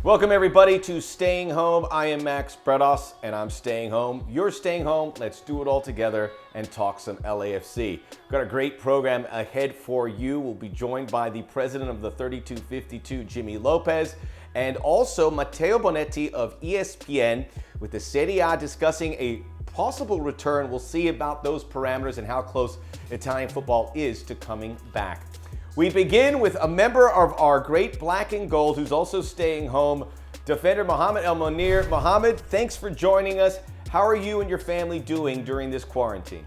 Welcome everybody to Staying Home. I am Max Bredos and I'm staying home. You're staying home. Let's do it all together and talk some LAFC. We've got a great program ahead for you. We'll be joined by the president of the 3252, Jimmy Lopez, and also Matteo Bonetti of ESPN with the Serie A discussing a possible return. We'll see about those parameters and how close Italian football is to coming back. We begin with a member of our great black and gold who's also staying home, defender Mohamed El-Munir. Mohamed, thanks for joining us. How are you and your family doing during this quarantine?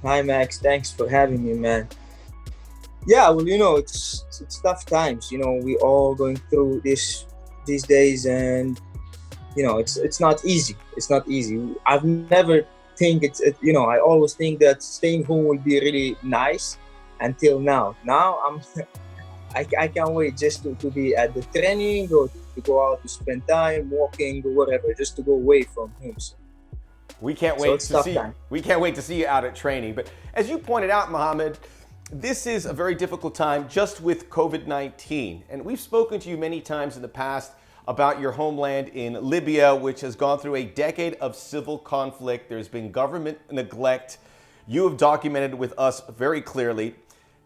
Hi Max, thanks for having me, man. Yeah, well, it's tough times. We all going through these days, and it's not easy. It's not easy. I've never think I always think that staying home will be really nice. Until now I can't wait just to be at the training or to go out to spend time walking or whatever, just to go away from home. We can't wait to see you out at training. But as you pointed out, Mohamed, this is a very difficult time just with COVID-19. And we've spoken to you many times in the past about your homeland in Libya, which has gone through a decade of civil conflict. There's been government neglect. You have documented with us very clearly.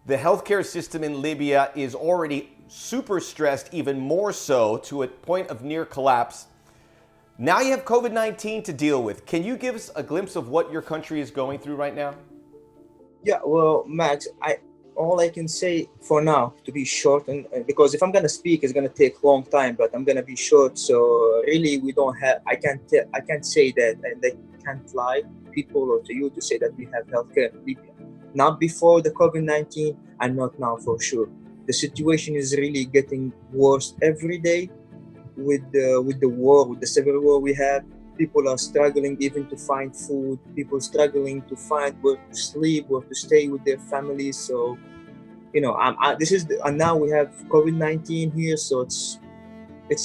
The healthcare system in Libya is already super stressed, even more so, to a point of near collapse. Now you have COVID-19 to deal with. Can you give us a glimpse of what your country is going through right now? Yeah, well, Max, all I can say for now, to be short, and because if I'm gonna speak, it's gonna take a long time, but I'm gonna be short. So really, we don't have. I can't say that, and I can't lie to people or to you to say that we have healthcare in Libya. Not before the COVID-19 and not now for sure. The situation is really getting worse every day with the war, with the civil war we have. People are struggling even to find food. People struggling to find where to sleep, where to stay with their families. So, and now we have COVID-19 here, so it's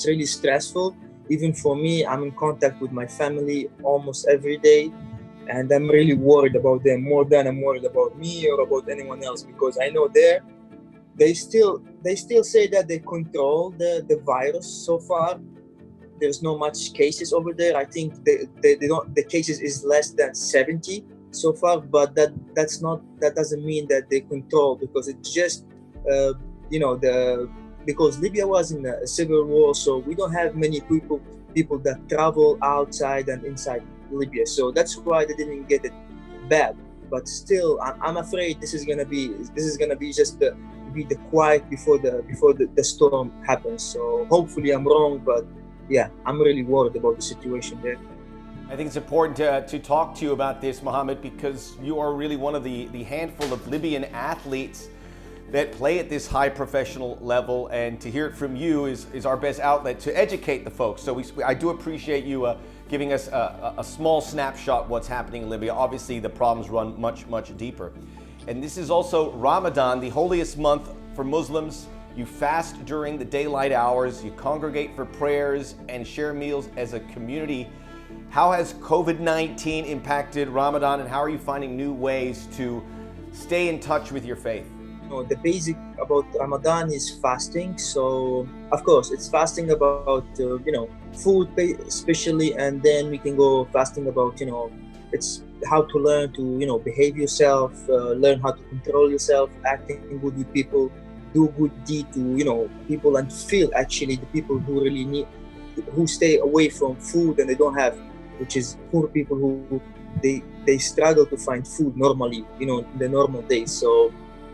really stressful. Even for me, I'm in contact with my family almost every day. And I'm really worried about them more than I'm worried about me or about anyone else, because I know they still say that they control the virus so far. There's no much cases over there. I think the cases is less than 70 so far, but that doesn't mean that they control, because it's just because Libya was in a civil war, so we don't have many people that travel outside and inside Libya, so that's why they didn't get it bad. But still, I'm afraid this is gonna be just the quiet before the storm happens. So hopefully I'm wrong, but yeah, I'm really worried about the situation there. I think it's important to talk to you about this, Mohamed, because you are really one of the handful of Libyan athletes that play at this high professional level, and to hear it from you is our best outlet to educate the folks. So I do appreciate you giving us a small snapshot what's happening in Libya. Obviously, the problems run much, much deeper. And this is also Ramadan, the holiest month for Muslims. You fast during the daylight hours, you congregate for prayers and share meals as a community. How has COVID-19 impacted Ramadan, and how are you finding new ways to stay in touch with your faith? The basic about Ramadan is fasting. So of course it's fasting about food especially, and then we can go fasting about it's how to learn to behave yourself, learn how to control yourself, acting good with people, do good deed to people, and feel actually the people who really need, who stay away from food and they don't have, which is poor people who they struggle to find food normally in the normal days. So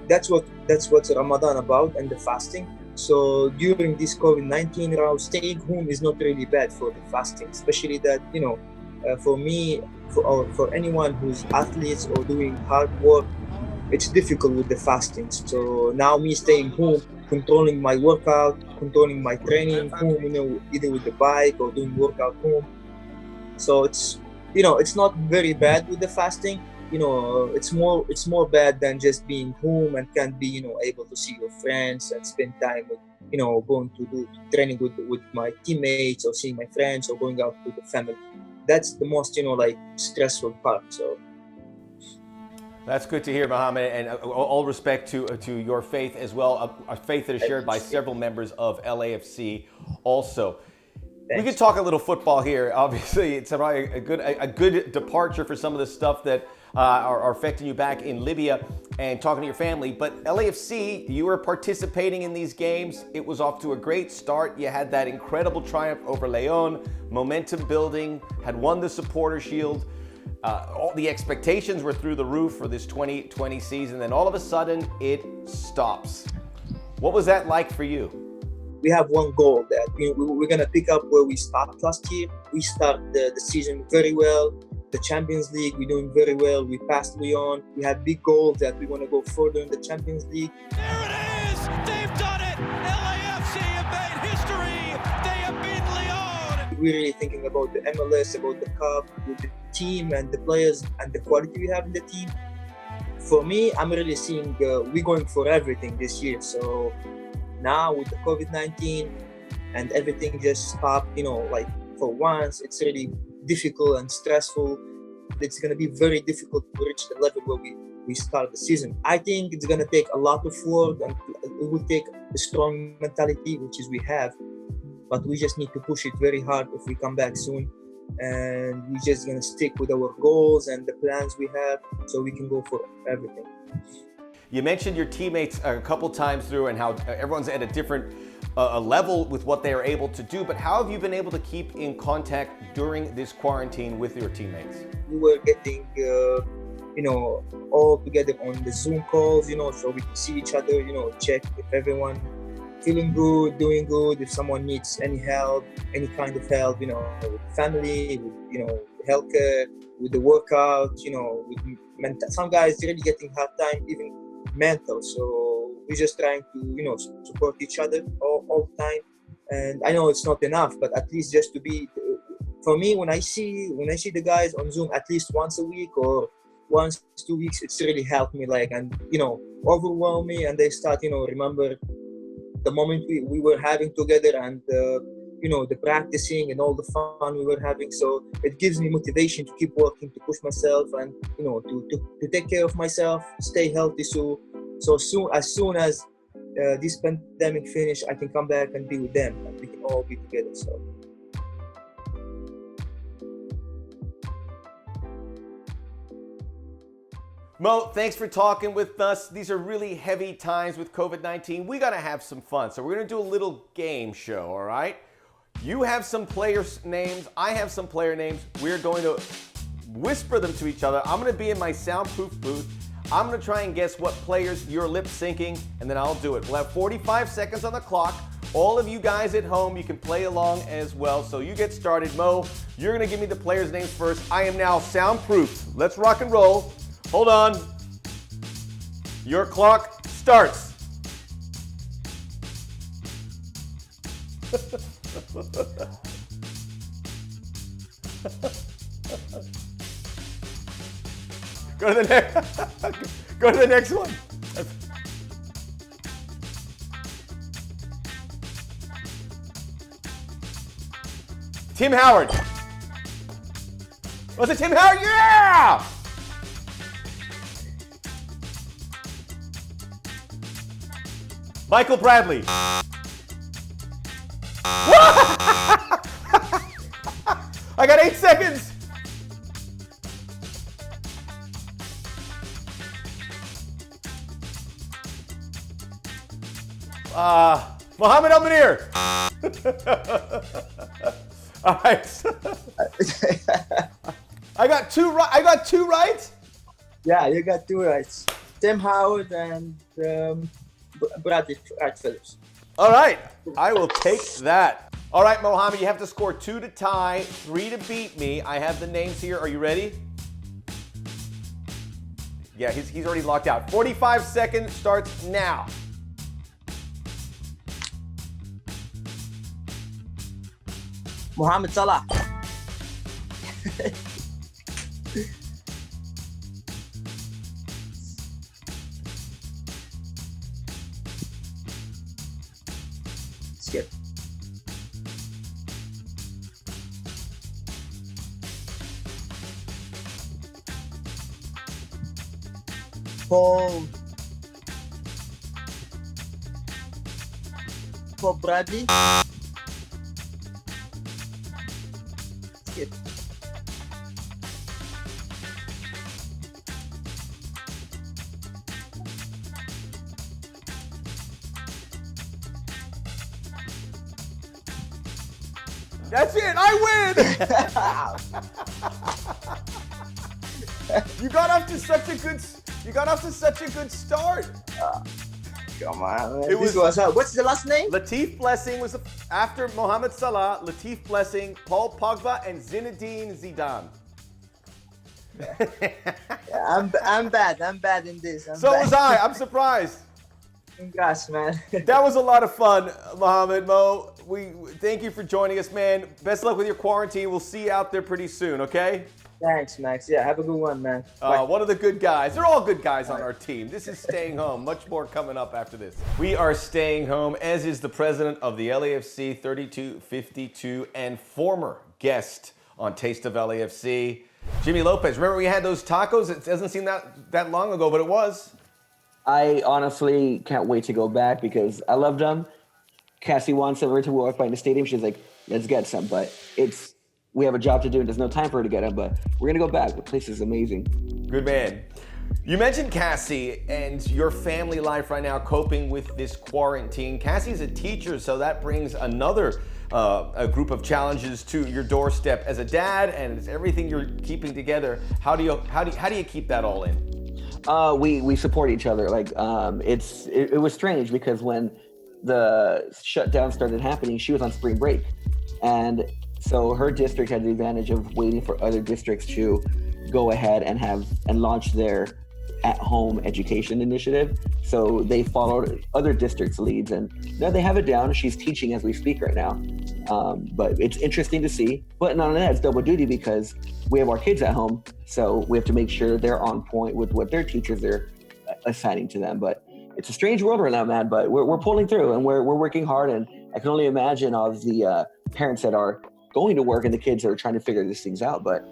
that's what's Ramadan about, and the fasting. So during this COVID-19 round, staying home is not really bad for the fasting, especially that for me, for anyone who's athletes or doing hard work, it's difficult with the fasting. So now me staying home, controlling my workout, controlling my training home, either with the bike or doing workout home. So it's not very bad with the fasting. It's more bad than just being home and can't be able to see your friends and spend time with going to do training with my teammates, or seeing my friends, or going out with the family. That's the most stressful part. So That's good to hear, Mohamed, and all respect to your faith as well, a faith that is shared by several members of LAFC also. Thanks. We could talk a little football here. Obviously, it's probably a good departure for some of the stuff that are affecting you back in Libya and talking to your family. But LAFC, you were participating in these games. It was off to a great start. You had that incredible triumph over Leon, momentum building, had won the Supporter Shield. All the expectations were through the roof for this 2020 season. Then all of a sudden, it stops. What was that like for you? We have one goal that we're going to pick up where we stopped last year. We start the season very well. The Champions League, we're doing very well. We passed Lyon. We have big goals that we want to go further in the Champions League. There it is! They've done it! LAFC have made history! They have beaten Lyon! We're really thinking about the MLS, about the Cup, with the team and the players and the quality we have in the team. For me, I'm really seeing we're going for everything this year. So now with the COVID-19 and everything just stopped, like for once, it's really difficult and stressful. It's going to be very difficult to reach the level where we start the season. I think it's going to take a lot of work, and it will take a strong mentality, which is we have, but we just need to push it very hard if we come back soon. And we're just going to stick with our goals and the plans we have so we can go for everything. You mentioned your teammates a couple times through and how everyone's at a different level with what they are able to do, but how have you been able to keep in contact during this quarantine with your teammates? We were getting, all together on the Zoom calls, so we can see each other, check if everyone feeling good, doing good, if someone needs any help, any kind of help, with family, with, healthcare, with the workout, with mental. Some guys really getting hard time, even mental. So we're just trying to, support each other all the time. And I know it's not enough, but at least just to be, for me, when I see the guys on Zoom at least once a week or once 2 weeks, it's really helped me, overwhelm me, and they start, remember the moment we were having together and, the practicing and all the fun we were having. So it gives me motivation to keep working, to push myself and, to take care of myself, stay healthy. So as soon as this pandemic finish, I can come back and be with them and we can all be together. So. Mo, thanks for talking with us. These are really heavy times with COVID-19. We gotta have some fun. So we're gonna do a little game show, all right? You have some players' names, I have some player names. We're going to whisper them to each other. I'm gonna be in my soundproof booth. I'm gonna try and guess what players you're lip syncing, and then I'll do it. We'll have 45 seconds on the clock. All of you guys at home, you can play along as well. So you get started. Mo, you're gonna give me the players' names first. I am now soundproof. Let's rock and roll. Hold on. Your clock starts. Go to the next. Go to the next one. Tim Howard. Was it Tim Howard? Yeah! Michael Bradley. I got 8 seconds. Mohamed El-Munir. All right. I got two right. I got two right. Yeah, you got two right. Tim Howard and Bradley Phillips. All right, I will take that. All right, Mohamed, you have to score 2 to tie, 3 to beat me. I have the names here. Are you ready? Yeah, he's already locked out. 45 seconds starts now. Mohamed Salah. Skip. Paul Bradley. Skip. That's it. I win. You got off to such a good. You got off to such a good start. Come on, man. It was What's the last name? Latif Blessing was after Mohamed Salah. Latif Blessing, Paul Pogba, and Zinedine Zidane. Yeah, I'm bad. I'm bad in this. So was I. I'm surprised. Congrats, man. That was a lot of fun, Mohamed. Mo, we thank you for joining us, man. Best luck with your quarantine. We'll see you out there pretty soon, okay? Thanks, Max. Yeah, have a good one, man. One of the good guys. They're all good guys on our team. This is Staying Home. Much more coming up after this. We are staying home, as is the president of the LAFC 3252 and former guest on Taste of LAFC, Jimmy Lopez. Remember we had those tacos? It doesn't seem that long ago, but it was. I honestly can't wait to go back because I loved them. Cassie wants her to walk by in the stadium. She's like, let's get some, but we have a job to do and there's no time for her to get them, but we're going to go back. The place is amazing. Good man. You mentioned Cassie and your family life right now coping with this quarantine. Cassie's a teacher, so that brings another a group of challenges to your doorstep. As a dad and as everything you're keeping together, how do you keep that all in? We support each other. Like it was strange because when the shutdown started happening, she was on spring break, and so her district had the advantage of waiting for other districts to go ahead and launch their at-home education initiative. So they followed other districts' leads, and now they have it down. She's teaching as we speak right now. But it's interesting to see. But none of that, it's double duty because we have our kids at home, so we have to make sure they're on point with what their teachers are assigning to them. But it's a strange world right now, man. But we're pulling through, and we're working hard. And I can only imagine all of the parents that are going to work and the kids that are trying to figure these things out. But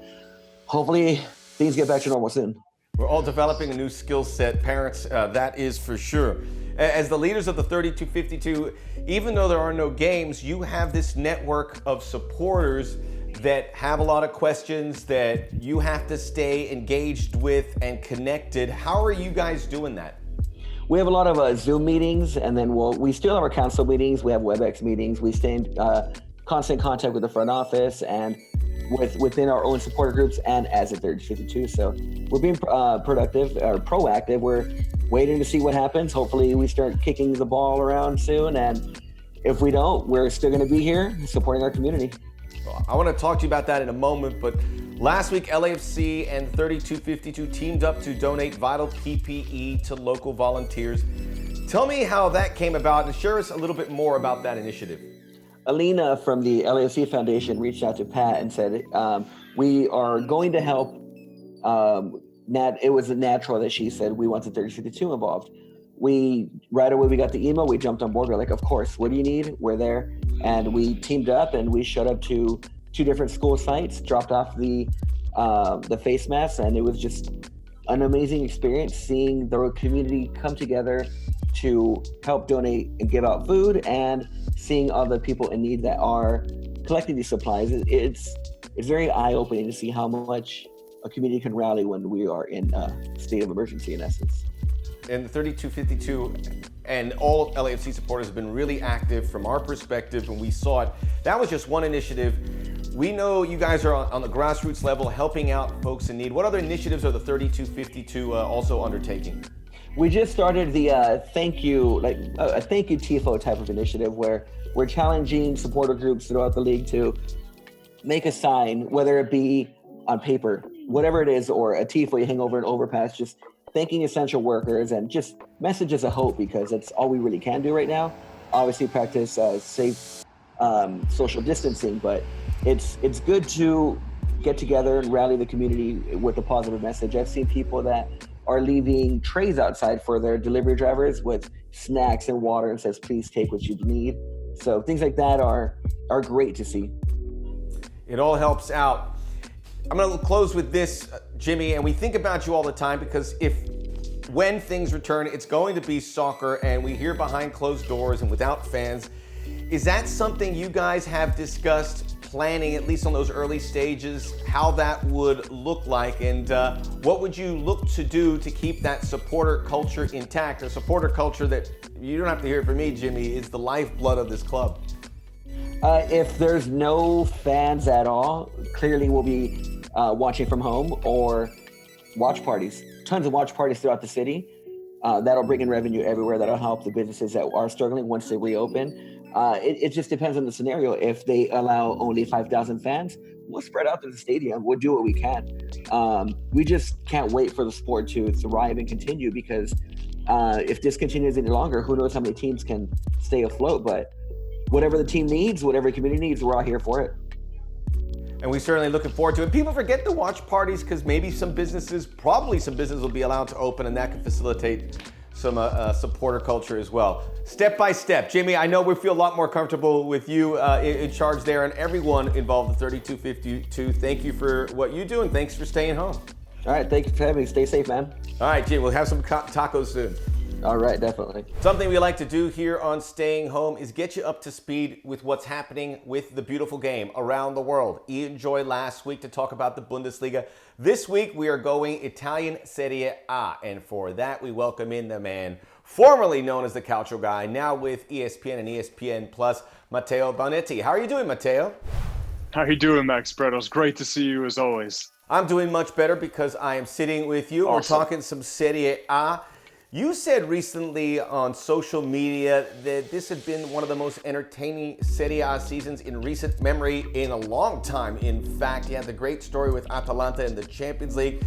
hopefully things get back to normal soon. We're all developing a new skill set, parents, that is for sure. As the leaders of the 3252, even though there are no games, you have this network of supporters that have a lot of questions that you have to stay engaged with and connected. How are you guys doing that? We have a lot of Zoom meetings, and then we still have our council meetings. We have WebEx meetings. We stay in constant contact with the front office and within our own supporter groups and as a 3252. So we're being productive or proactive. We're waiting to see what happens. Hopefully we start kicking the ball around soon. And if we don't, we're still going to be here supporting our community. I want to talk to you about that in a moment, but last week LAFC and 3252 teamed up to donate vital PPE to local volunteers. Tell me how that came about and share us a little bit more about that initiative. Alina from the LAFC Foundation reached out to Pat and said, we are going to help. It was natural that she said, we want the 3252 involved. Right away, we got the email, we jumped on board. We're like, of course, what do you need? We're there. And we teamed up and we showed up to 2 different school sites, dropped off the face masks. And it was just an amazing experience seeing the community come together to help donate and give out food, and seeing all the people in need that are collecting these supplies. It's very eye-opening to see how much a community can rally when we are in a state of emergency, in essence. And the 3252 and all LAFC supporters have been really active from our perspective, and we saw it. That was just one initiative. We know you guys are on the grassroots level helping out folks in need. What other initiatives are the 3252 also undertaking? We just started the thank you TIFO type of initiative where we're challenging supporter groups throughout the league to make a sign, whether it be on paper, whatever it is, or a TIFO you hang over an overpass, just thanking essential workers and just messages of hope, because it's all we really can do right now. Obviously practice safe social distancing, but it's good to get together and rally the community with a positive message. I've seen people that are leaving trays outside for their delivery drivers with snacks and water and says, please take what you need. So things like that are great to see. It all helps out. I'm going to close with this, Jimmy, and we think about you all the time because if when things return, it's going to be soccer, and we hear behind closed doors and without fans. Is that something you guys have discussed planning, at least on those early stages, how that would look like, and what would you look to do to keep that supporter culture intact? A supporter culture that, you don't have to hear it from me, Jimmy, is the lifeblood of this club. If there's no fans at all, clearly we'll be watching from home or watch parties. Tons of watch parties throughout the city. That'll bring in revenue everywhere. That'll help the businesses that are struggling once they reopen. It just depends on the scenario. If they allow only 5,000 fans, we'll spread out to the stadium. We'll do what we can. We just can't wait for the sport to thrive and continue, because if this continues any longer, who knows how many teams can stay afloat. But whatever the team needs, whatever the community needs, we're all here for it. And we're certainly looking forward to it. People forget the watch parties because maybe probably some businesses will be allowed to open, and that can facilitate some supporter culture as well. Step by step. Jimmy, I know we feel a lot more comfortable with you in charge there, and everyone involved in 3252. Thank you for what you do, and thanks for staying home. All right, thank you for having me. Stay safe, man. All right, Jimmy, we'll have some tacos soon. All right, definitely. Something we like to do here on Staying Home is get you up to speed with what's happening with the beautiful game around the world. Ian joined last week to talk about the Bundesliga. This week we are going Italian Serie A, and for that we welcome in the man formerly known as the Calcio Guy, now with ESPN and ESPN Plus, Matteo Bonetti. How are you doing, Matteo? How are you doing, Max Bretos? Great to see you as always. I'm doing much better because I am sitting with you. Awesome. We're talking some Serie A. You said recently on social media that this had been one of the most entertaining Serie A seasons in recent memory in a long time. In fact, you had the great story with Atalanta in the Champions League,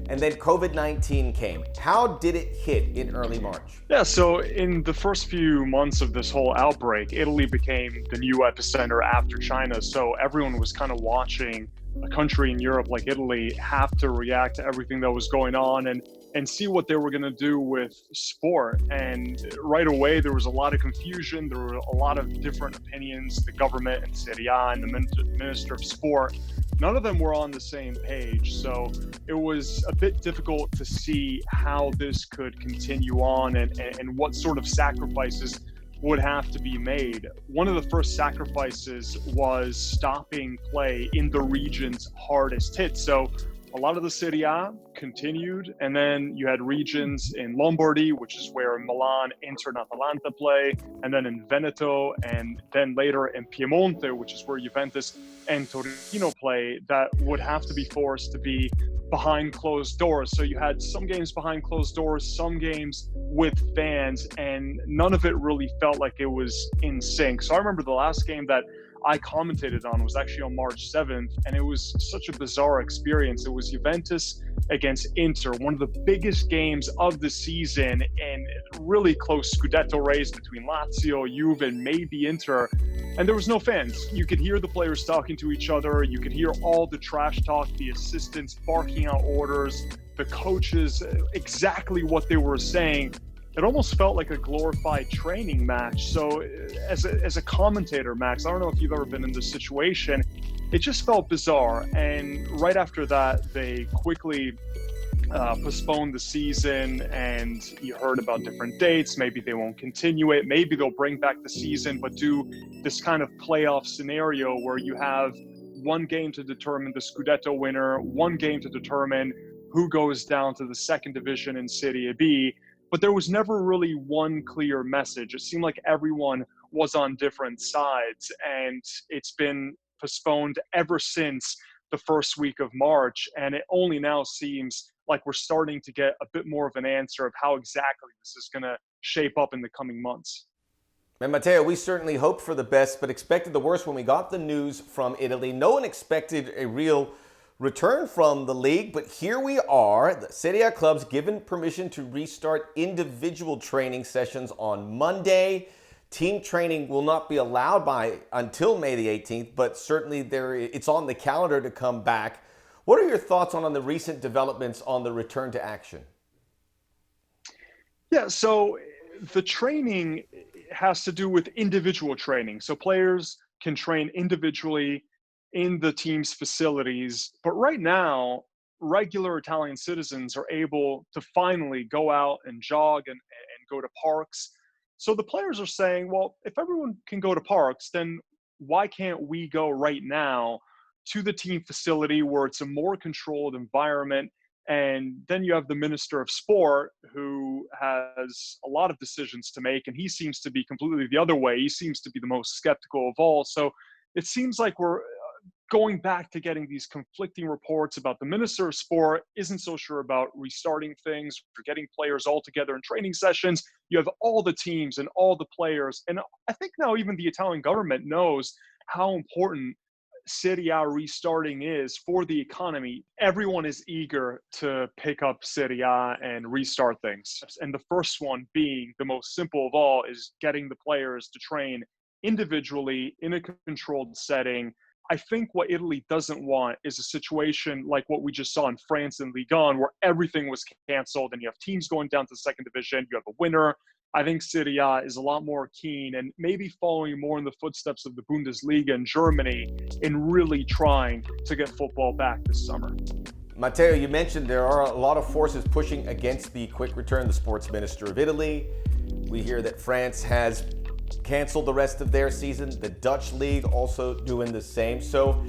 and then COVID-19 came. How did it hit in early March? Yeah, so in the first few months of this whole outbreak, Italy became the new epicenter after China. So everyone was kind of watching a country in Europe like Italy have to react to everything that was going on and see what they were going to do with sport. And right away, there was a lot of confusion. There were a lot of different opinions. The government and Serie A and the Minister of Sport, none of them were on the same page. So it was a bit difficult to see how this could continue on and what sort of sacrifices would have to be made. One of the first sacrifices was stopping play in the regions hardest hit. So a lot of the Serie A continued, and then you had regions in Lombardy, which is where Milan, Inter, and Atalanta play, and then in Veneto, and then later in Piemonte, which is where Juventus and Torino play, that would have to be forced to be behind closed doors. So you had some games behind closed doors, some games with fans, and none of it really felt like it was in sync. So I remember the last game that I commentated on was actually on March 7th, and it was such a bizarre experience. It was Juventus against Inter, one of the biggest games of the season, and really close Scudetto race between Lazio, Juve, and maybe Inter. And there was no fans. You could hear the players talking to each other. You could hear all the trash talk, the assistants barking out orders, the coaches, exactly what they were saying. It almost felt like a glorified training match. So as a commentator, Max, I don't know if you've ever been in this situation, it just felt bizarre. And right after that, they quickly postponed the season, and you heard about different dates. Maybe they won't continue it. Maybe they'll bring back the season, but do this kind of playoff scenario where you have one game to determine the Scudetto winner, one game to determine who goes down to the second division in Serie B. But there was never really one clear message. It seemed like everyone was on different sides, and it's been postponed ever since the first week of March. And it only now seems like we're starting to get a bit more of an answer of how exactly this is going to shape up in the coming months. And Matteo, we certainly hoped for the best, but expected the worst when we got the news from Italy. No one expected a real return from the league, but here we are. The Serie A clubs given permission to restart individual training sessions on Monday. Team training will not be allowed until May the 18th, but certainly it's on the calendar to come back. What are your thoughts on the recent developments on the return to action? Yeah, so the training has to do with individual training. So players can train individually in the team's facilities. But right now, regular Italian citizens are able to finally go out and jog and go to parks. So the players are saying, well, if everyone can go to parks, then why can't we go right now to the team facility where it's a more controlled environment? And then you have the Minister of Sport, who has a lot of decisions to make, and he seems to be completely the other way. He seems to be the most skeptical of all. So it seems like we're going back to getting these conflicting reports about the Minister of Sport isn't so sure about restarting things or getting players all together in training sessions. You have all the teams and all the players. And I think now even the Italian government knows how important Serie A restarting is for the economy. Everyone is eager to pick up Serie A and restart things. And the first one being the most simple of all is getting the players to train individually in a controlled setting. I think what Italy doesn't want is a situation like what we just saw in France and Ligue 1, where everything was canceled and you have teams going down to the second division, you have a winner. I think Serie A is a lot more keen and maybe following more in the footsteps of the Bundesliga in Germany in really trying to get football back this summer. Matteo, you mentioned there are a lot of forces pushing against the quick return. The sports minister of Italy. We hear that France has canceled the rest of their season. The Dutch league also doing the same. So,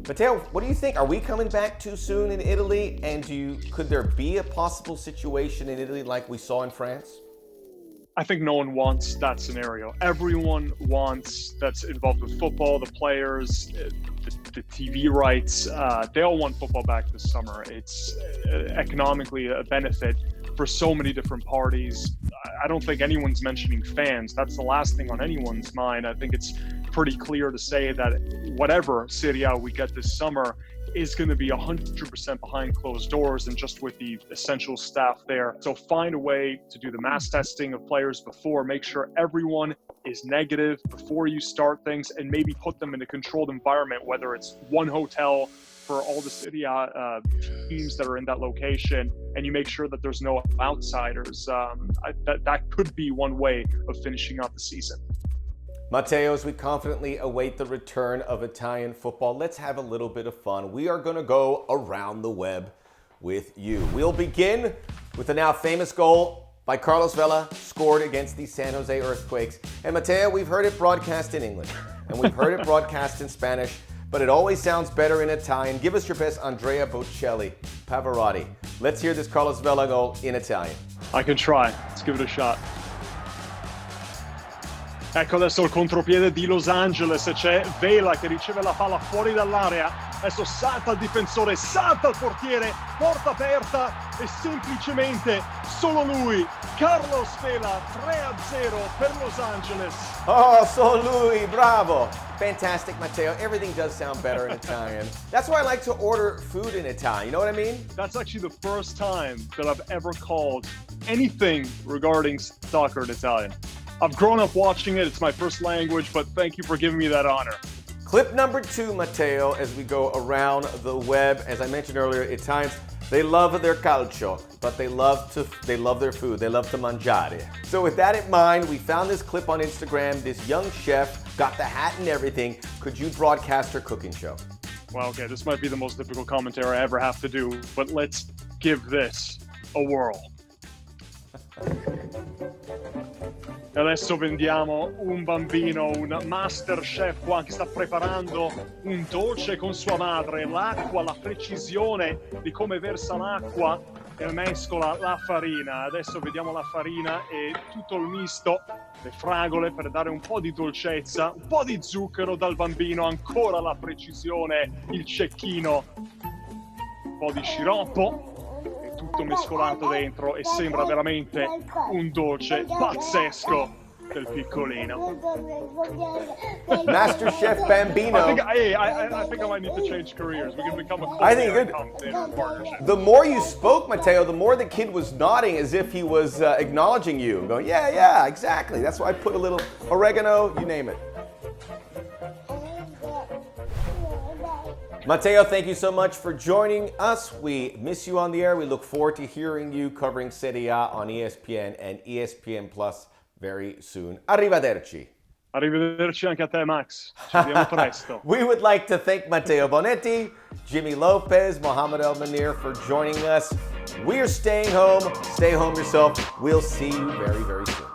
Matteo, what do you think? Are we coming back too soon in Italy? And could there be a possible situation in Italy like we saw in France? I think no one wants that scenario. Everyone wants, that's involved with football, the players, the TV rights, they all want football back this summer. It's economically a benefit for so many different parties. I don't think anyone's mentioning fans. That's the last thing on anyone's mind. I think it's pretty clear to say that whatever Serie A we get this summer is going to be 100% behind closed doors and just with the essential staff there. So find a way to do the mass testing of players before, make sure everyone is negative before you start things, and maybe put them in a controlled environment, whether it's one hotel for all the Serie A teams that are in that location, and you make sure that there's no outsiders. That could be one way of finishing out the season. Matteo, as we confidently await the return of Italian football, let's have a little bit of fun. We are going to go around the web with you. We'll begin with the now famous goal by Carlos Vela, scored against the San Jose Earthquakes. And Matteo, we've heard it broadcast in English, and we've heard it broadcast in Spanish, but it always sounds better in Italian. Give us your best Andrea Bocelli, Pavarotti. Let's hear this Carlos Vela goal in Italian. I can try. Let's give it a shot. Ecco adesso il contropiede di Los Angeles, c'è Vela che riceve la palla fuori dall'area, adesso salta il difensore, salta il portiere, porta aperta e semplicemente solo lui, Carlos Vela, 3-0 per Los Angeles. Oh, solo lui, bravo. Fantastic, Matteo. Everything does sound better in Italian. That's why I like to order food in Italian, you know what I mean? That's actually the first time that I've ever called anything regarding soccer in Italian. I've grown up watching it, it's my first language, but thank you for giving me that honor. Clip number 2, Matteo, as we go around the web. As I mentioned earlier, Italians, they love their calcio, but they love their food. They love to mangiare. So with that in mind, we found this clip on Instagram. This young chef got the hat and everything. Could you broadcast her cooking show? Well, okay, this might be the most difficult commentary I ever have to do, but let's give this a whirl. Adesso vediamo un bambino, un master chef qua che sta preparando un dolce con sua madre, l'acqua, la precisione di come versa l'acqua e mescola la farina. Adesso vediamo la farina e tutto il misto, le fragole per dare un po' di dolcezza, un po' di zucchero dal bambino, ancora la precisione, il cecchino, un po' di sciroppo. Tutto mescolato dentro e sembra veramente un dolce pazzesco del piccolino. Master Chef Bambino. I think I might need to change careers. We can become a commentator partnership. The more you spoke, Matteo, the more the kid was nodding as if he was acknowledging you. Going, yeah, exactly. That's why I put a little oregano, you name it. Matteo, thank you so much for joining us. We miss you on the air. We look forward to hearing you covering Serie A on ESPN and ESPN Plus very soon. Arrivederci. Arrivederci anche a te, Max. Ci vediamo presto. We would like to thank Matteo Bonetti, Jimmy Lopez, Mohamed El-Munir for joining us. We're staying home. Stay home yourself. We'll see you very, very soon.